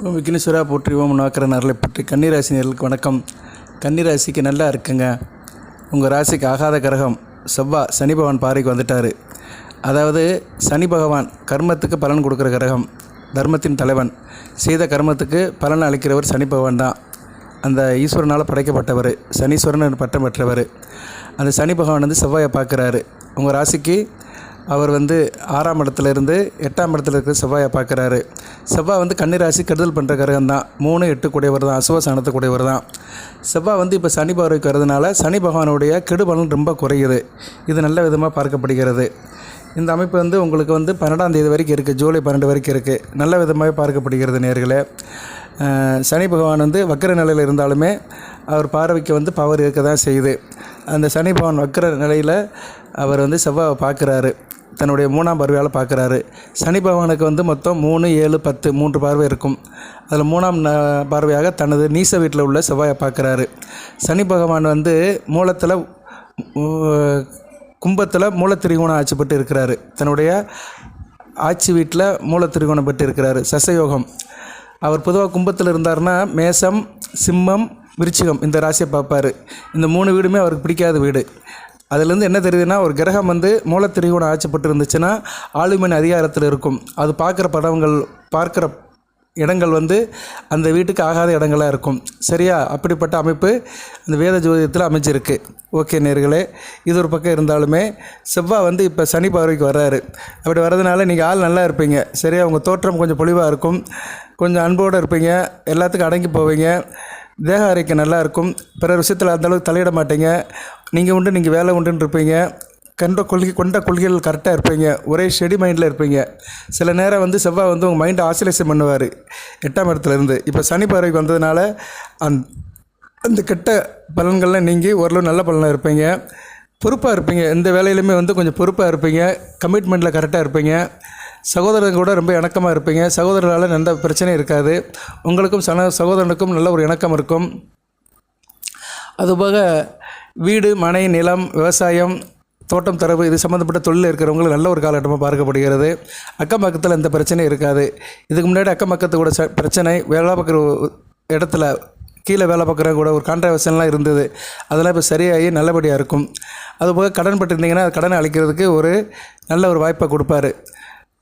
ஓம் விக்னேஸ்வரா போற்றி ஓம் நாக்கரன் அருளை பற்றி கன்னிராசினியர்களுக்கு வணக்கம். கன்னிராசிக்கு நல்லா இருக்குங்க. உங்கள் ராசிக்கு ஆகாத கிரகம் செவ்வாய் சனி பகவான் பார்வைக்கு வந்துட்டார். அதாவது சனி பகவான் கர்மத்துக்கு பலன் கொடுக்குற கிரகம், தர்மத்தின் தலைவன். செய்த கர்மத்துக்கு பலன் அளிக்கிறவர் சனி பகவான் தான். அந்த ஈஸ்வரனால் படைக்கப்பட்டவர், சனீஸ்வரன் பட்டம் பெற்றவர். அந்த சனி பகவான் வந்து செவ்வாயை பார்க்குறாரு. உங்கள் ராசிக்கு அவர் வந்து 6ஆம் இடத்துலேருந்து 8ஆம் இடத்துல இருக்கிற செவ்வாயை பார்க்குறாரு. செவ்வாய் வந்து கன்னிராசி கெடுதல் பண்ணுற கிரகம் தான். 3, 8 கூடியவர் தான், அசுவசானத்து கூடியவர் தான். செவ்வாய் வந்து இப்போ சனி பார்வைக்கு வரதுனால சனி பகவானுடைய கெடுபலன் ரொம்ப குறையுது. இது நல்ல விதமாக பார்க்கப்படுகிறது. இந்த அமைப்பு வந்து உங்களுக்கு வந்து 12ஆம் தேதி வரைக்கும் இருக்குது, ஜூலை 12 வரைக்கும் இருக்குது. நல்ல விதமாக பார்க்கப்படுகிறது நேர்களே. சனி பகவான் வந்து வக்கர நிலையில் இருந்தாலுமே அவர் பார்வைக்கு வந்து பவர் இருக்க தான் செய்யுது. அந்த சனி பகவான் வக்கர நிலையில் அவர் வந்து செவ்வாயை பார்க்குறாரு, தன்னுடைய 3ஆம் பார்வையால் பார்க்குறாரு. சனி பகவானுக்கு வந்து மொத்தம் 3, 7, 10 3 பார்வை இருக்கும். அதில் 3ஆம் பார்வையாக தனது நீச வீட்டில் உள்ள செவ்வாயை பார்க்குறாரு. சனி பகவான் வந்து மூலத்தில் கும்பத்தில் மூலத்திரிகோணம் ஆட்சி பெற்று இருக்கிறாரு. தன்னுடைய ஆட்சி வீட்டில் மூலத்திரிகோணம் பெற்று இருக்கிறாரு, சசயோகம். அவர் பொதுவாக கும்பத்தில் இருந்தார்னா மேசம், சிம்மம், விருச்சிகம் இந்த ராசியை பார்ப்பார். இந்த 3 வீடுமே அவருக்கு பிடிக்காத வீடு. அதுலேருந்து என்ன தெரியுதுன்னா, ஒரு கிரகம் வந்து மூலத்திரிகோணம் ஆட்சிப்பட்டு இருந்துச்சுன்னா ஆளுமையின் அதிகாரத்தில் இருக்கும். அது பார்க்குற இடங்கள் வந்து அந்த வீட்டுக்கு ஆகாத இடங்களாக இருக்கும். சரியா? அப்படிப்பட்ட அமைப்பு அந்த வேத ஜோதிடத்தில் அமைஞ்சிருக்கு. ஓகே நேர்களே, இது ஒரு பக்கம் இருந்தாலுமே செவ்வாய் வந்து இப்போ சனி பார்வைக்கு வர்றாரு. அப்படி வர்றதுனால நீங்கள் ஆள் நல்லா இருப்பீங்க. சரியா? உங்கள் தோற்றம் கொஞ்சம் பொலிவாக இருக்கும், கொஞ்சம் அன்போடு இருப்பீங்க, எல்லாத்துக்கும் அடங்கி போவீங்க, தேக ஆரோக்கியம் நல்லா இருக்கும். பிற விஷயத்தில் அந்தளவுக்கு தலையிட மாட்டீங்க. நீங்கள் உண்டு, நீங்கள் வேலை உண்டுன்னு இருப்பீங்க. கொண்ட கொள்கைகள் கரெக்டாக இருப்பீங்க. ஒரே ஸ்டெடி மைண்டில் இருப்பீங்க. சில நேரம் வந்து செவ்வாய் வந்து உங்கள் மைண்டை ஆசிலேஷன் பண்ணுவார் 8ஆம் இடத்துலேருந்து. இப்போ சனி பார்வைக்கு வந்ததுனால அந்த கெட்ட பலன்கள்லாம் நீங்கி ஓரளவு நல்ல பலனாக இருப்பீங்க. பொறுப்பாக இருப்பீங்க. எந்த வேலையிலுமே வந்து கொஞ்சம் பொறுப்பாக இருப்பீங்க. கமிட்மெண்ட்டில் கரெக்டாக இருப்பீங்க. சகோதரங்க கூட ரொம்ப இணக்கமாக இருப்பீங்க. சகோதரரால் எந்த பிரச்சனையும் இருக்காது. உங்களுக்கும் சகோதரனுக்கும் நல்ல ஒரு இணக்கம் இருக்கும். அதுபோக வீடு, மனை, நிலம், விவசாயம், தோட்டம், தரவு இது சம்மந்தப்பட்ட தொழில் இருக்கிறவங்களுக்கு நல்ல ஒரு காலகட்டமாக பார்க்கப்படுகிறது. அக்கம் பக்கத்தில் எந்த பிரச்சனையும் இருக்காது. இதுக்கு முன்னாடி அக்கம் பக்கத்து கூட பிரச்சனை, வேலை பார்க்குற இடத்துல கீழே வேலை பார்க்குறவங்க கூட ஒரு கான்ட்ரவர்ஷன்லாம் இருந்தது. அதெல்லாம் இப்போ சரியாகி நல்லபடியாக இருக்கும். அதுபோக கடன் பட்டிருந்தீங்கன்னா கடனை அளிக்கிறதுக்கு ஒரு நல்ல ஒரு வாய்ப்பை கொடுப்பாரு.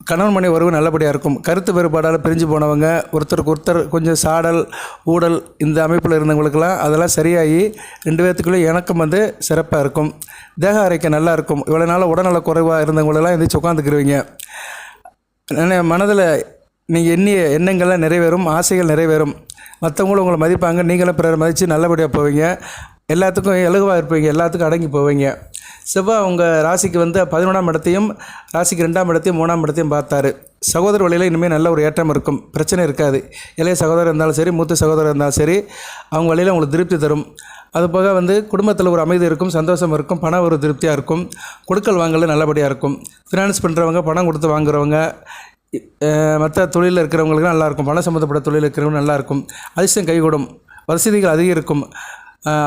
கணவன் மனைவி உறவு நல்லபடியாக இருக்கும். கருத்து வேறுபாடால் பிரிஞ்சு போனவங்க, ஒருத்தருக்கு ஒருத்தர் கொஞ்சம் சாடல், ஊடல் இந்த அமைப்பில் இருந்தவங்களுக்கெல்லாம் அதெல்லாம் சரியாகி 2 பேர்த்துக்குள்ளே இணக்கம் வந்து சிறப்பாக இருக்கும். தேக ஆரோக்கியம் நல்லா இருக்கும். இவ்வளோ நாள் உடல்நல குறைவாக இருந்தவங்களெல்லாம் எந்திரிச்சு உட்காந்துக்கிருவீங்க. மனதில் நீங்கள் எண்ணிய எண்ணங்கள்லாம் நிறைவேறும், ஆசைகள் நிறைவேறும். மற்றவங்களும் உங்களை மதிப்பாங்க, நீங்களும் பிறர் மதித்து நல்லபடியாக போவீங்க. எல்லாத்துக்கும் இலகுவாக இருப்பீங்க, எல்லாத்துக்கும் அடங்கி போவீங்க. செவ்வாய் உங்கள் ராசிக்கு வந்து 11ஆம் இடத்தையும், ராசிக்கு 2ஆம் இடத்தையும் 3ஆம் இடத்தையும் பார்த்தாரு. சகோதர வழியில் இனிமேல் நல்ல ஒரு ஏற்றம் இருக்கும், பிரச்சனை இருக்காது. இளைய சகோதரர் இருந்தாலும் சரி, மூத்த சகோதரர் இருந்தாலும் சரி, அவங்க வழியில் உங்களுக்கு திருப்தி தரும். அதுபோக வந்து குடும்பத்தில் ஒரு அமைதி இருக்கும், சந்தோஷம் இருக்கும், பணம் ஒரு திருப்தியாக இருக்கும், கொடுக்கல் வாங்கல் நல்லபடியாக இருக்கும். ஃபினான்ஸ் பண்ணுறவங்க, பணம் கொடுத்து வாங்குறவங்க, மற்ற தொழிலில் இருக்கிறவங்களுக்கு நல்லாயிருக்கும். பணம் சம்மந்தப்பட்ட தொழில் இருக்கிறவங்க நல்லாயிருக்கும். அதிர்ஷ்டம் கைகூடும், வசதிகள் அதிகரிக்கும்.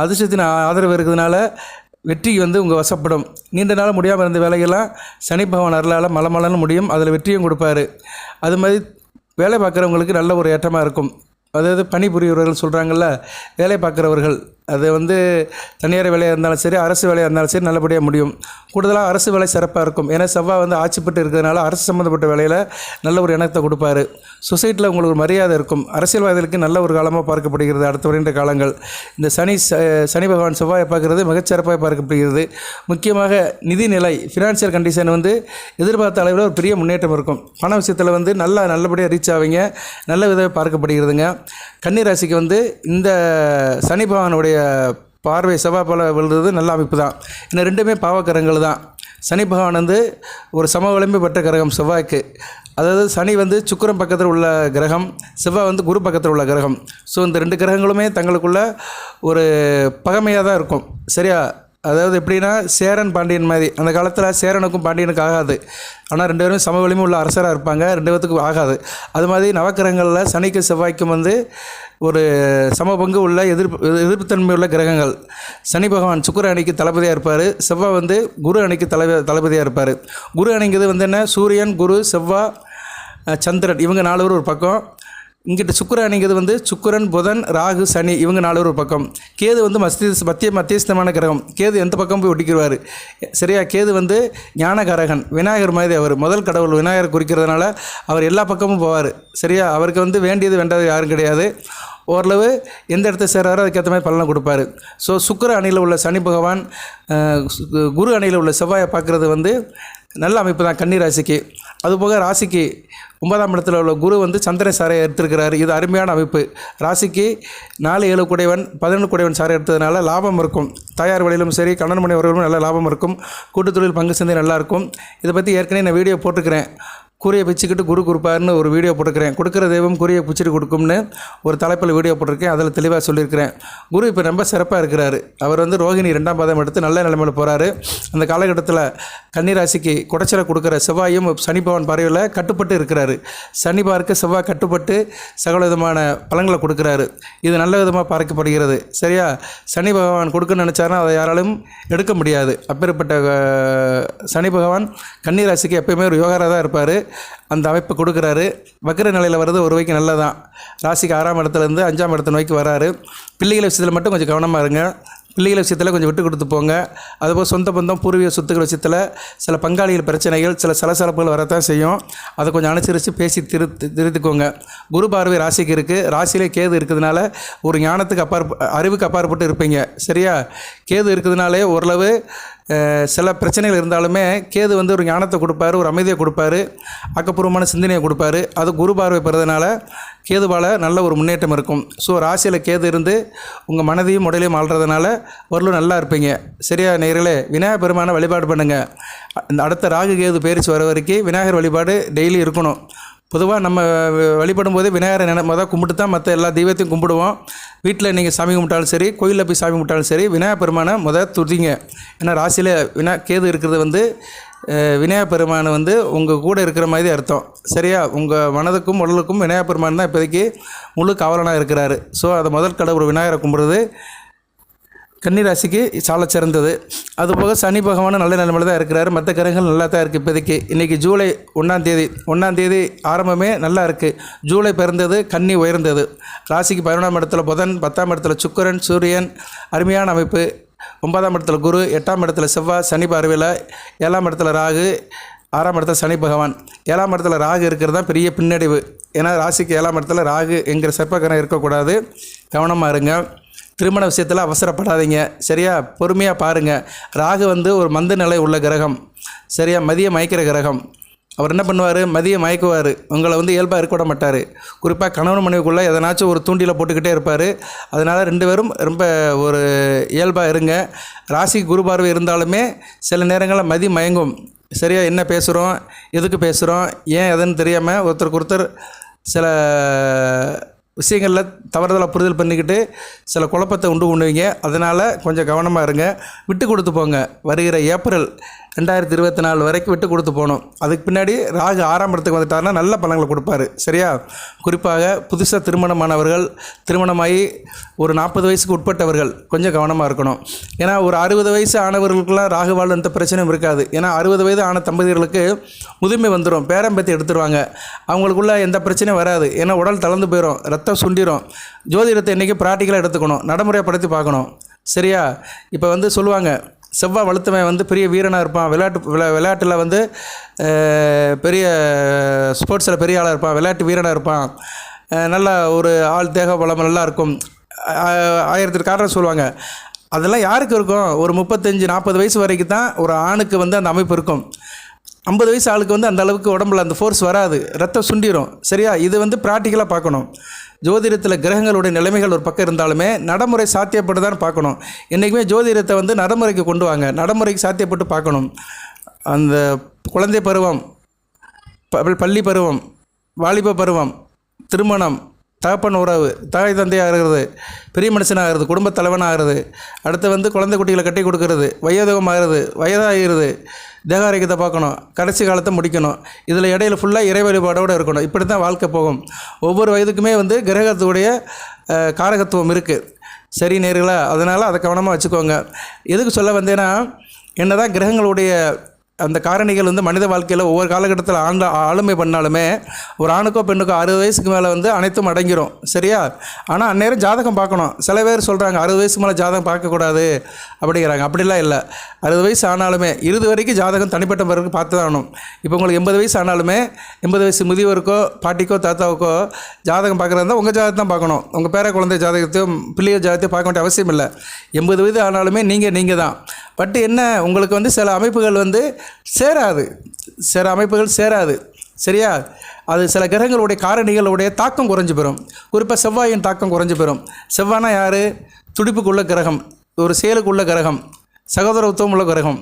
அதிர்ஷ்டத்தின் ஆதரவு இருக்கிறதுனால வெற்றி வந்து உங்கள் வசப்படும். நீண்ட நாள் முடியாமல் இருந்த வேலைகள்லாம் சனி பகவான் அருளால் மலமலன்னு முடியும். அதில் வெற்றியும் கொடுப்பாரு. அது மாதிரி வேலை பார்க்குறவங்களுக்கு நல்ல ஒரு ஏற்றமாக இருக்கும். அதாவது பணிபுரியவர்கள் சொல்கிறாங்கள்ல, வேலை பார்க்குறவர்கள், அது வந்து தனியார் வேலையாக இருந்தாலும் சரி, அரசு வேலையாக இருந்தாலும் சரி நல்லபடியாக முடியும். கூடுதலாக அரசு வேலை சிறப்பாக இருக்கும். ஏன்னா செவ்வாய் வந்து ஆட்சி பெற்று இருக்கிறதுனால அரசு சம்மந்தப்பட்ட வேலையில் நல்ல ஒரு இணக்கத்தை கொடுப்பாரு. சொசைட்டியில் உங்களுக்கு ஒரு மரியாதை இருக்கும். அரசியல்வாதிகளுக்கு நல்ல ஒரு காலமாக பார்க்கப்படுகிறது அடுத்த வருகின்ற காலங்கள். இந்த சனி பகவான் செவ்வாயை பார்க்குறது மிகச்சிறப்பாக பார்க்கப்படுகிறது. முக்கியமாக நிதி நிலை, ஃபினான்ஷியல் கண்டிஷன் வந்து எதிர்பார்த்த அளவில் ஒரு பெரிய முன்னேற்றம் இருக்கும். பண விஷயத்தில் வந்து நல்லபடியாக ரீச் ஆவீங்க. நல்ல விதமாக பார்க்கப்படுகிறதுங்க. கன்னிராசிக்கு வந்து இந்த சனி பகவானுடைய பார்வை செவ்வாய் போல விழுறது நல்ல அமைப்பு தான். இந்த 2மே பாவக்கிரகங்கள் தான். சனி பகவான் வந்து ஒரு சமவலிமை பெற்ற கிரகம் செவ்வாய்க்கு. அதாவது சனி வந்து சுக்கிரன் பக்கத்தில் உள்ள கிரகம், செவ்வாய் வந்து குரு பக்கத்தில் உள்ள கிரகம். ஸோ இந்த 2 கிரகங்களுமே தங்களுக்குள்ள ஒரு பகைமையாக தான் இருக்கும். சரியா? அதாவது எப்படின்னா, சேரன் பாண்டியன் மாதிரி. அந்த காலத்தில் சேரனுக்கும் பாண்டியனுக்கும் ஆகாது. ஆனால் 2 பேரும் சம வலிமை உள்ள அரசராக இருப்பாங்க, 2 பேர்த்துக்கும் ஆகாது. அது மாதிரி நவக்கிரகங்களில் சனிக்கும் செவ்வாய்க்கும் வந்து ஒரு சம பங்கு உள்ள எதிர்ப்புத்தன்மை உள்ள கிரகங்கள். சனி பகவான் சுக்கிர அணிக்கு தளபதியாக இருப்பார். செவ்வாய் வந்து குரு அணிக்கு தளபதியாக இருப்பார். குரு அணிங்கிறது வந்து என்ன, சூரியன், குரு, செவ்வாய், சந்திரன் இவங்க 4 பேர் ஒரு பக்கம். இங்கிட்ட சுக்கிரனிங்கிறது வந்து சுக்கிரன், புதன், ராகு, சனி இவங்க 4 ஒரு பக்கம். கேது வந்து மத்தியஸ்தமான கிரகம். கேது எந்த பக்கம் போய் ஒட்டிக்கிடுவார். சரியா? கேது வந்து ஞானகாரகன், விநாயகர் மாதிரி. அவர் முதல் கடவுள் விநாயகர் குறிக்கிறதுனால அவர் எல்லா பக்கமும் போவார். சரியா? அவருக்கு வந்து வேண்டியது வேண்டாது யாரும் கிடையாது. ஓரளவு எந்த இடத்த சேர்றாரோ அதுக்கேற்ற மாதிரி பலனை கொடுப்பாரு. ஸோ சுக்கிர அணியில் உள்ள சனி பகவான், குரு அணியில் உள்ள செவ்வாயை பார்க்குறது வந்து நல்ல அமைப்பு தான் கன்னி ராசிக்கு. அதுபோக ராசிக்கு 9ஆம் இடத்துல உள்ள குரு வந்து சந்திரன் சாரை எடுத்திருக்கிறாரு. இது அருமையான அமைப்பு. ராசிக்கு 4, 7 கூடையவன் 11 கூடையவன் சாரை எடுத்ததுனால லாபம் இருக்கும். தாயார் வழியிலும் சரி, கணவன் மனைவி அவர்களும் நல்ல லாபம் இருக்கும். கூட்டுத்தொழில் பங்கு சந்தை நல்லாயிருக்கும். இதை பற்றி ஏற்கனவே நான் வீடியோ போட்டுக்கிறேன். கூரையை பிச்சுக்கிட்டு குரு கொடுப்பாருன்னு ஒரு வீடியோ போட்டுக்கிறேன். கொடுக்குற தெய்வம் கூரையை பிச்சுட்டு கொடுக்கும்னு ஒரு தலைப்பில் வீடியோ போட்டிருக்கேன். அதில் தெளிவாக சொல்லியிருக்கிறேன். குரு இப்போ ரொம்ப சிறப்பாக இருக்கிறாரு. அவர் வந்து ரோகிணி 2ஆம் பாதம் எடுத்து நல்ல நிலைமையில் போகிறாரு. அந்த காலகட்டத்தில் கன்னிராசிக்கு குடைச்சலை கொடுக்குற செவ்வாயும் சனி பகவான் பார்வையில் கட்டுப்பட்டு இருக்கிறாரு. சனி பார்க்க செவ்வாய் கட்டுப்பட்டு சகல விதமான பலன்களை கொடுக்குறாரு. இது நல்ல விதமாக பார்க்கப்படுகிறது. சரியா? சனி பகவான் கொடுக்கணும்னு நினச்சாருன்னா அதை யாராலும் எடுக்க முடியாது. அப்பேற்பட்ட சனி பகவான் கன்னிராசிக்கு எப்பயுமே ஒரு யோகாராக தான் இருப்பார். அந்த அமைப்பு கொடுக்குறாரு. வக்கர நிலையில் வர்றது ஒரு வகைக்கு நல்லதான். ராசிக்கு 6ஆம் இடத்துலேருந்து 5ஆம் இடத்தை நோக்கி வராரு. பிள்ளைகள் விஷயத்தில் மட்டும் கொஞ்சம் கவனமாக இருங்க. பிள்ளைகள் விஷயத்தில் கொஞ்சம் விட்டு கொடுத்து போங்க. அதுபோல் சொந்த பந்தம், பூர்வீக சொத்துக்கள் விஷயத்தில் சில பங்காளிகள் பிரச்சனைகள், சில சலசலப்புகள் வரத்தான் செய்யும். அதை கொஞ்சம் அனுசரித்து பேசி திருத்திக்கோங்க. குரு பார்வை ராசிக்கு இருக்குது. ராசியிலே கேது இருக்கிறதுனால ஒரு ஞானத்துக்கு அறிவுக்கு அப்பாற்பட்டு இருப்பீங்க. சரியா? கேது இருக்கிறதுனாலே ஓரளவு சில பிரச்சனைகள் இருந்தாலுமே கேது வந்து ஒரு ஞானத்தை கொடுப்பாரு, ஒரு அமைதியை கொடுப்பாரு, ஆக்கப்பூர்வமான சிந்தனையை கொடுப்பாரு. அது குரு பார்வை பெறதுனால கேதுவால் நல்ல ஒரு முன்னேற்றம் இருக்கும். ஸோ ராசியில் கேது இருந்து உங்கள் மனதையும் உடலையும் ஆள்றதுனால ஓரளவு நல்லா இருப்பீங்க. சரியா நேயர்களே? விநாயகர் பெருமானை வழிபாடு பண்ணுங்கள். இந்த அடுத்த ராகு கேது பேரிச்சு வர வரைக்கும் விநாயகர் வழிபாடு டெய்லி இருக்கணும். பொதுவாக நம்ம வழிபடும் போதே விநாயகரை மொதல் கும்பிட்டு தான் மற்ற எல்லா தெய்வத்தையும் கும்பிடுவோம். வீட்டில் நீங்கள் சாமி கும்பிட்டாலும் சரி, கோயிலில் போய் சாமி கும்பிட்டாலும் சரி, விநாயகர் பெருமானை துதிங்க. ஏன்னா ராசியில் கேது இருக்கிறது வந்து விநாயகர் பெருமானை வந்து உங்கள் கூட இருக்கிற மாதிரி அர்த்தம். சரியா? உங்கள் மனதுக்கும் உடலுக்கும் விநாயகர் பெருமான் தான் இப்போதைக்கு முழு காவலனாக இருக்கிறாரு. ஸோ அதை முதல் கடவுள் விநாயகரை கும்பிட்றது கன்னிராசிக்கு சால சிறந்தது. அதுபோக சனி பகவானும் நல்ல நிலைமையில் தான் இருக்கிறாரு. மற்ற கிரகங்கள் நல்லா தான் இருக்குது இப்போதைக்கு. இன்றைக்கி ஜூலை 1ஆம் தேதி ஆரம்பமே நல்லா இருக்குது. ஜூலை பிறந்தது, கன்னி உயர்ந்தது. ராசிக்கு 11ஆம் இடத்துல புதன், 10ஆம் இடத்துல சுக்கிரன், சூரியன், அருமையான அமைப்பு. 9ஆம் இடத்துல குரு, 8ஆம் இடத்துல செவ்வாய் சனி பார்வையில், 7ஆம் இடத்துல ராகு, 6ஆம் இடத்துல சனி பகவான். 7ஆம் இடத்துல ராகு இருக்கிறது தான் பெரிய பின்னடைவு. ஏன்னா ராசிக்கு 7ஆம் இடத்துல ராகு என்கிற செப்பக்கரம் இருக்கக்கூடாது. கவனமாக இருங்க. திருமண விஷயத்தில் அவசரப்படாதீங்க. சரியா? பொறுமையாக பாருங்கள். ராகு வந்து ஒரு மந்த நிலை உள்ள கிரகம். சரியா? மதிய மயக்கிற கிரகம். அவர் என்ன பண்ணுவார்? மதியம் மயக்குவார். உங்களை வந்து இயல்பாக இருக்க விட மாட்டார். குறிப்பாக கணவன் மனைவிக்குள்ளே எதனாச்சும் ஒரு தூண்டியில் போட்டுக்கிட்டே இருப்பார். அதனால் 2 பேரும் ரொம்ப ஒரு இயல்பாக இருங்க. ராசிக்கு குரு பார்வை இருந்தாலுமே சில நேரங்களில் மதி மயங்கும். சரியா? என்ன பேசுகிறோம், எதுக்கு பேசுகிறோம், ஏன் எதுன்னு தெரியாமல் ஒருத்தருக்கு ஒருத்தர் சில விஷயங்களில் தவறுதலாக புரிதல் பண்ணிக்கிட்டு சில குழப்பத்தை உண்டு பண்ணுவீங்க. அதனால் கொஞ்சம் கவனமாக இருங்க. விட்டு கொடுத்து போங்க. வருகிற ஏப்ரல் 2024 வரைக்கும் விட்டு கொடுத்து போகணும். அதுக்கு பின்னாடி ராகு 6ஆம் இடத்துக்கு வந்துட்டாருன்னா நல்ல பலன்களை கொடுப்பாரு. சரியா? குறிப்பாக புதுசாக திருமணமானவர்கள், திருமணமாகி ஒரு 40 வயசுக்கு உட்பட்டவர்கள் கொஞ்சம் கவனமாக இருக்கணும். ஏன்னா ஒரு 60 வயசு ஆனவர்களுக்கெல்லாம் ராகுவால் எந்த பிரச்சனையும் இருக்காது. ஏன்னா 60 வயது ஆன தம்பதியர்களுக்கு முதுமை வந்துடும், பேரம்பத்தி எடுத்துருவாங்க. அவங்களுக்குள்ள எந்த பிரச்சனையும் வராது. ஏன்னா உடல் தளர்ந்து போயிடும், ரத்தம் சுண்டிடும். ஜோதிடத்தை இன்றைக்கி ப்ராக்டிக்கலாக எடுத்துக்கணும், நடைமுறைப்படுத்தி பார்க்கணும். சரியா? இப்போ வந்து சொல்லுவாங்க, செவ்வாய் வலுத்தவன் வந்து பெரிய வீரனாக இருப்பான், விளையாட்டில் வந்து பெரிய ஸ்போர்ட்ஸில் பெரிய ஆளாக இருப்பான், விளையாட்டு வீரனாக இருப்பான், நல்லா ஒரு ஆள் தேக பலம் நல்லா இருக்கும், 1000 காரணம் சொல்லுவாங்க. அதெல்லாம் யாருக்கு இருக்கும்? ஒரு 35-40 வயசு வரைக்கும் தான் ஒரு ஆணுக்கு வந்து அந்த அமைப்பு இருக்கும். 50 வயசு ஆளுக்கு வந்து அந்த அளவுக்கு உடம்புல அந்த ஃபோர்ஸ் வராது, ரத்தம் சுண்டிடும். சரியா? இது வந்து ப்ராக்டிக்கலாக பார்க்கணும். ஜோதிடத்தில் கிரகங்களுடைய நிலைமைகள் ஒரு பக்கம் இருந்தாலுமே நடைமுறை சாத்தியப்பட்டு பார்க்கணும். என்றைக்குமே ஜோதிடத்தை வந்து நடைமுறைக்கு கொண்டு வாங்க, நடைமுறைக்கு சாத்தியப்பட்டு பார்க்கணும். அந்த குழந்தை பருவம், பள்ளி பருவம், வாலிப பருவம், திருமணம், தகப்பன் உறவு, தாய் தந்தையாகிறது, பெரிய மனுஷனாகிறது, குடும்பத் தலைவனாகிறது, அடுத்து வந்து குழந்தை குட்டிகளை கட்டி கொடுக்கறது, வயோதகமாகிறது, வயதாகிறது, தேகாரோக்கியத்தை பார்க்கணும், கடைசி காலத்தை முடிக்கணும். இதில் இடையில ஃபுல்லாக இறை வழிபாடோடு இருக்கணும். இப்படி தான் வாழ்க்கை போகும். ஒவ்வொரு வயதுக்குமே வந்து கிரகத்துடைய காரகத்துவம் இருக்குது. சரி நேர்களா? அதனால் அதை கவனமாக வச்சுக்கோங்க. எதுக்கு சொல்ல வந்தேன்னா, என்ன தான் கிரகங்களுடைய அந்த காரணிகள் வந்து மனித வாழ்க்கையில் ஒவ்வொரு காலகட்டத்தில் ஆளுமை பண்ணாலுமே ஒரு ஆணுக்கோ பெண்ணுக்கோ 60 வயசுக்கு மேலே வந்து அனைத்தும் அடங்கிடும். சரியா? ஆனால் அந்நேரம் ஜாதகம் பார்க்கணும். சில பேர் சொல்கிறாங்க 60 வயசுக்கு மேலே ஜாதகம் பார்க்கக்கூடாது அப்படிங்கிறாங்க. அப்படிலாம் இல்லை. 60 வயசு ஆனாலுமே 20 வரைக்கும் ஜாதகம் தனிப்பட்ட பிறகு பார்த்து தான் ஆகணும். இப்போ உங்களுக்கு 80 வயசு ஆனாலுமே 80 வயசு முதியவருக்கோ பாட்டிக்கோ தாத்தாவுக்கோ ஜாதகம் பார்க்குறதா இருந்தால் உங்கள் ஜாதகம் தான் பார்க்கணும். உங்கள் பேர குழந்தை ஜாதகத்தையும் பிள்ளைய ஜாதகத்தையும் பார்க்க வேண்டிய அவசியம் இல்லை. 80 வயது ஆனாலுமே நீங்கள் தான். பட் என்ன, உங்களுக்கு வந்து சில அமைப்புகள் வந்து சேராது. சில அமைப்புகள் சேராது. சரியா? அது சில கிரகங்களுடைய காரணிகளுடைய தாக்கம் குறைஞ்சி போயிடும். குறிப்பாக செவ்வாயின் தாக்கம் குறைஞ்சி போயிடும். செவ்வாய்னா யார்? துடிப்புக்குள்ள கிரகம், ஒரு செயலுக்குள்ள கிரகம், சகோதரத்துவம் உள்ள கிரகம்.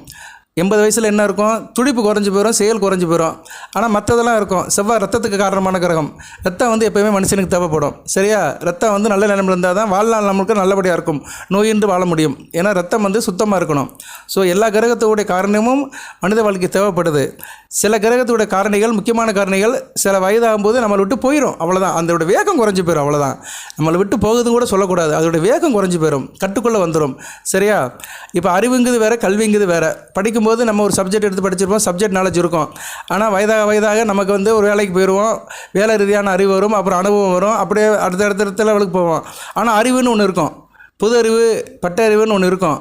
80 வயசில் என்ன இருக்கும்? துடிப்பு குறைஞ்சி போயிடும், செயல் குறைஞ்சி போயிடும். ஆனால் மற்றதெல்லாம் இருக்கும். செவ்வாய் ரத்தத்துக்கு காரணமான கிரகம். ரத்தம் வந்து எப்போயுமே மனுஷனுக்கு தேவைப்படும். சரியா? ரத்தம் வந்து நல்ல நிலைமையில் இருந்தால் தான் வாழ்நாள் நம்மளுக்கு நல்லபடியாக இருக்கும், நோயின்றி வாழ முடியும். ஏன்னா ரத்தம் வந்து சுத்தமாக இருக்கணும். ஸோ எல்லா கிரகத்தோடைய காரணமும் மனித வாழ்க்கை தேவைப்படுது. சில கிரகத்தோடைய காரணிகள், முக்கியமான காரணிகள் சில வயதாகும்போது நம்மளை விட்டு போயிடும். அவ்வளோதான். அதோட வேகம் குறைஞ்சி போயிடும். அவ்வளோதான். நம்மளை விட்டு போகுதுன்னு கூட சொல்லக்கூடாது. அதோடய வேகம் குறைஞ்சி போயிடும், கட்டுக்குள்ளே வந்துடும். சரியா? இப்போ அறிவுங்குது வேறு, கல்விங்குது வேறு. படிக்கும்போது நம்ம ஒரு சப்ஜெக்ட் எடுத்து படிச்சிருப்போம், சப்ஜெக்ட் நாலேஜ் இருக்கும். ஆனால் வயதாக நமக்கு வந்து ஒரு வேலைக்கு போயிடுவோம், வேலை ரீதியான அறிவு வரும், அப்புறம் அனுபவம் வரும், அப்படியே அடுத்த லெவலுக்கு போவோம். ஆனால் அறிவுன்னு ஒன்று இருக்கும், பொது அறிவு, பட்ட அறிவுன்னு ஒன்று இருக்கும்,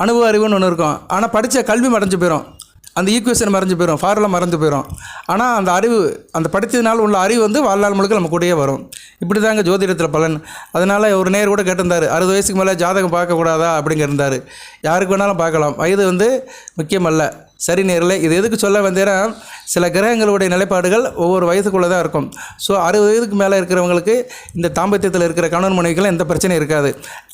அனுபவ அறிவுன்னு ஒன்று இருக்கும். ஆனால் படித்த கல்வி மறைஞ்சு போயிடும், அந்த ஈக்குவேஷன் மறைஞ்சு போயிடும், ஃபார்முலா மறைஞ்சு போயிடும். ஆனால் அந்த அறிவு, அந்த படித்ததுனால உள்ள அறிவு வந்து வாழ்நாள் முழுக்க நம்ம கூடயே வரும். இப்படி தாங்க ஜோதிடத்தில் பலன். அதனால் ஒரு நேர் கூட கேட்டிருந்தார், 60 வயசுக்கு மேலே ஜாதகம் பார்க்கக்கூடாதா அப்படிங்க இருந்தார். யாருக்கு வேணாலும் பார்க்கலாம், வயது வந்து முக்கியமல்ல. சரி நேரில், இது எதுக்கு சொல்ல வந்தேன்னா, சில கிரகங்களுடைய நிலைப்பாடுகள் ஒவ்வொரு வயதுக்குள்ளே தான் இருக்கும். ஸோ 60 வயதுக்கு மேலே இருக்கிறவங்களுக்கு இந்த தாம்பத்தியத்தில் இருக்கிற கணவன் மனைவிகள் எந்த பிரச்சனையும் இருக்காது.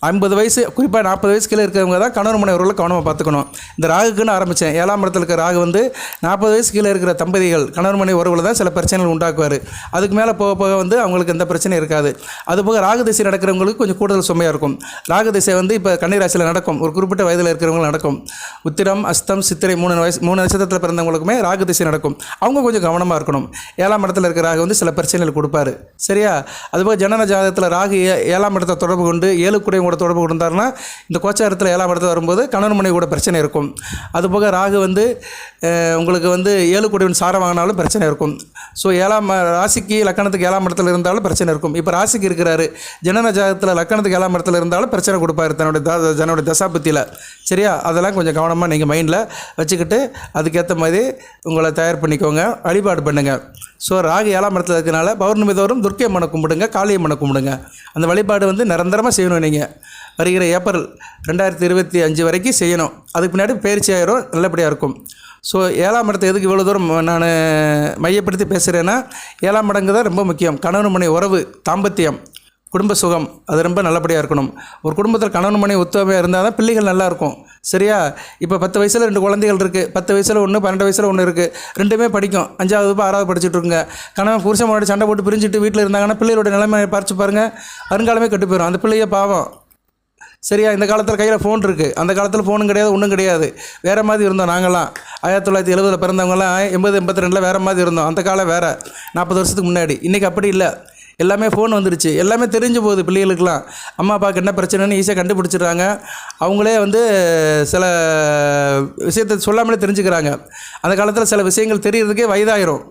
50 வயசு, குறிப்பாக 40 வயசு கீழே இருக்கிறவங்க தான் கணவன் மனைவர்களை கவனமாக பார்த்துக்கணும். இந்த ராகுக்குன்னு ஆரம்பித்தேன். 7ஆம் இடத்துல இருக்கிற ராகு வந்து 40 வயசு கீழே இருக்கிற தம்பதிகள், கணவன் மனைவி உறவுல தான் சில பிரச்சனைகள் உண்டாக்குவார். அதுக்கு மேலே போக போக வந்து அவங்களுக்கு எந்த பிரச்சனையும் இருக்காது. அதுபோக ராகு திசை நடக்கிறவங்களுக்கு கொஞ்சம் கூடுதல் சுமையாக இருக்கும். ராகு திசை வந்து இப்போ கன்னிராசியில் நடக்கும், ஒரு குறிப்பிட்ட வயதில் இருக்கிறவங்களுக்கு நடக்கும். உத்திரம், அஸ்தம், சித்திரை 3 நட்சத்திரத்தில் பிறந்தவங்களுக்குமே ராகு திசை நடக்கும். அவங்க கொஞ்சம் கவனமாக இருக்கணும். 7ஆம் இடத்துல இருக்கிற ராகு வந்து சில பிரச்சனைகள் கொடுப்பாரு. சரியா? அதுபோக ஜனன ஜாதகத்தில் ராகு 7ஆம் இடத்தை தொடர்பு கொண்டு 7 கூடையும் கூட தொடர்பு கொண்டாருன்னா இந்த கோச்சாரத்தில் 7ஆம் இடத்துல வரும்போது கணவன் மனைவி கூட பிரச்சனை இருக்கும். அதுபோக ராகு வந்து உங்களுக்கு வந்து 7 கூடையின் சாரம் வாங்கினாலும் பிரச்சனை இருக்கும். ஸோ 7ஆம் ராசிக்கு லக்கணத்துக்கு 7ஆம் இடத்துல இருந்தாலும் பிரச்சனை இருக்கும். இப்போ ராசிக்கு இருக்கிறாரு, ஜனன ஜாதகத்தில் லக்கணத்துக்கு 7ஆம் இடத்துல இருந்தாலும் பிரச்சனை கொடுப்பாரு தன்னுடைய தசாபத்தியில். சரியா? அதெல்லாம் கொஞ்சம் கவனமாக நீங்கள் மைண்டில் வச்சுக்கிட்டு அதுக்கேற்ற மாதிரி உங்களை தயார் பண்ணிக்கோங்க, வழிபாடு பண்ணுங்கள். ஸோ ராகு 7ஆம் இடத்துல இருக்கிறனால பௌர்ணமி தோறும் துர்க்கை அம்மனை கும்பிடுங்க, காளி அம்மனை கும்பிடுங்க. அந்த வழிபாடு வந்து நிரந்தரமாக செய்யணும். நீங்கள் வருகிற ஏப்ரல் 2025 வரைக்கும் செய்யணும். அதுக்கு பின்னாடி பயிற்சி ஆயிரும், நல்லபடியாக இருக்கும். ஸோ 7ஆம் இடத்தை எதுக்கு இவ்வளோ தூரம் நான் மையப்படுத்தி பேசுகிறேன்னா, 7ஆம் இடங்கு தான் ரொம்ப முக்கியம். கணவன் மனைவி உறவு, தாம்பத்தியம், குடும்ப சுகம், அது ரொம்ப நல்லபடியாக இருக்கணும். ஒரு குடும்பத்தில் கணவன் மனைவி ஒத்துமையாக இருந்தால் தான் பிள்ளைகள் நல்லாயிருக்கும். சரியா? இப்போ 10 வயசில் 2 குழந்தைகள் இருக்குது, 10 வயசில் ஒன்று, 12 வயசில் ஒன்று இருக்குது. ரெண்டுமே படிக்கும், 5ஆவது 6ஆவது படிச்சுட்டு இருக்குங்க. கணவன் புருஷன் முன்னாடி சண்டை போட்டு பிரிஞ்சுட்டு வீட்டில் இருந்தாங்கன்னா பிள்ளைகளோட நிலைமை பார்த்து பாருங்கள், வருங்காலமே கெட்டு போயிடும். அந்த பிள்ளைய பாவம். சரியா? இந்த காலத்தில் கையில் ஃபோன் இருக்குது, அந்த காலத்தில் ஃபோனும் கிடையாது, ஒன்றும் கிடையாது. வேறு மாதிரி இருந்தோம் நாங்கள்லாம். 1970 பிறந்தவங்கலாம் 80 82 வேறு மாதிரி இருந்தோம். அந்த காலம் வேறு, 40 வருஷத்துக்கு முன்னாடி. இன்றைக்கி அப்படி இல்லை. எல்லாமே ஃபோன் வந்துடுச்சு, எல்லாமே தெரிஞ்சு போகுது பிள்ளைகளுக்கெல்லாம். அம்மா அப்பாவுக்கு என்ன பிரச்சனைன்னு ஈஸியாக கண்டுபிடிச்சிடுறாங்க. அவங்களே வந்து சில விஷயத்தை சொல்லாமலே தெரிஞ்சுக்கிறாங்க. அந்த காலத்தில் சில விஷயங்கள் தெரியறதுக்கே வயதாயிரும்.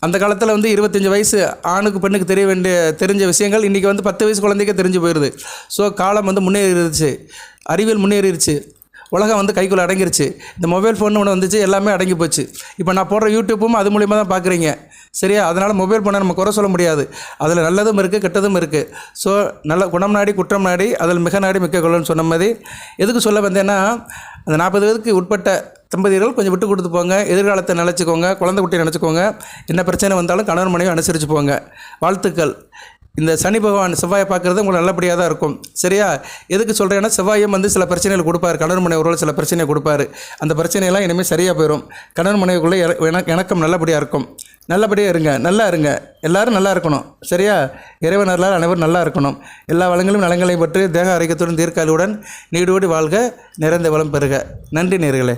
அந்த காலத்தில் வந்து 25 வயசு ஆணுக்கு பெண்ணுக்கு தெரிஞ்ச விஷயங்கள் இன்றைக்கி வந்து 10 வயசு குழந்தைக்கே தெரிஞ்சு போயிடுது. ஸோ காலம் வந்து முன்னேறிடுச்சு, அறிவியல் முன்னேறிடுச்சு, உலகம் வந்து கைக்குள்ளே அடங்கிருச்சு. இந்த மொபைல் ஃபோன் ஒன்று வந்துச்சு, எல்லாமே அடங்கி போச்சு. இப்போ நான் போடுற யூடியூப்பும் அது மூலிமா தான் பார்க்குறீங்க. சரியா? அதனால் மொபைல் ஃபோனை நம்ம குறை சொல்ல முடியாது. அதில் நல்லதும் இருக்குது, கெட்டதும் இருக்குது. ஸோ நல்ல குணம் நாடி குற்றம் நாடி அதில் மிக நாடி மிக்க கொள்ளன்னு சொன்ன மாதிரி எதுக்கு சொல்ல வந்தேன்னா, அந்த 40 வயதுக்கு உட்பட்ட தம்பதியர்கள் கொஞ்சம் விட்டு கொடுத்து போங்க, எதிர்காலத்தை நினச்சிக்கோங்க, குழந்தை குட்டியை நினச்சிக்கோங்க. என்ன பிரச்சனை வந்தாலும் கணவன் மனைவி அனுசரித்து போங்க. வாழ்த்துக்கள். இந்த சனி பகவான் செவ்வாயை பார்க்குறது உங்களுக்கு நல்லபடியாக தான் இருக்கும். சரியா? எதுக்கு சொல்கிறேன்னா, செவ்வாயும் வந்து சில பிரச்சனைகள் கொடுப்பார், கணவன் மனைவி உறவில் சில பிரச்சனையை கொடுப்பார். அந்த பிரச்சனையெல்லாம் இனிமேல் சரியாக போயிடும். கணவன் மனைவிக்குள்ளே இணக்கம் நல்லபடியாக இருக்கும். நல்லபடியாக இருங்க, நல்லா இருங்க, எல்லோரும் நல்லா இருக்கணும். சரியா? இறைவன் அருளால் அனைவரும் நல்லா இருக்கணும். எல்லா வளங்களும் நலங்களையும் பற்றி தேக ஆரோக்கியத்துடன் தீர்க்காலுடன் நீடோடி வாழ்க, நிறைந்த வளம் பெறுக. நன்றி நேயர்களே.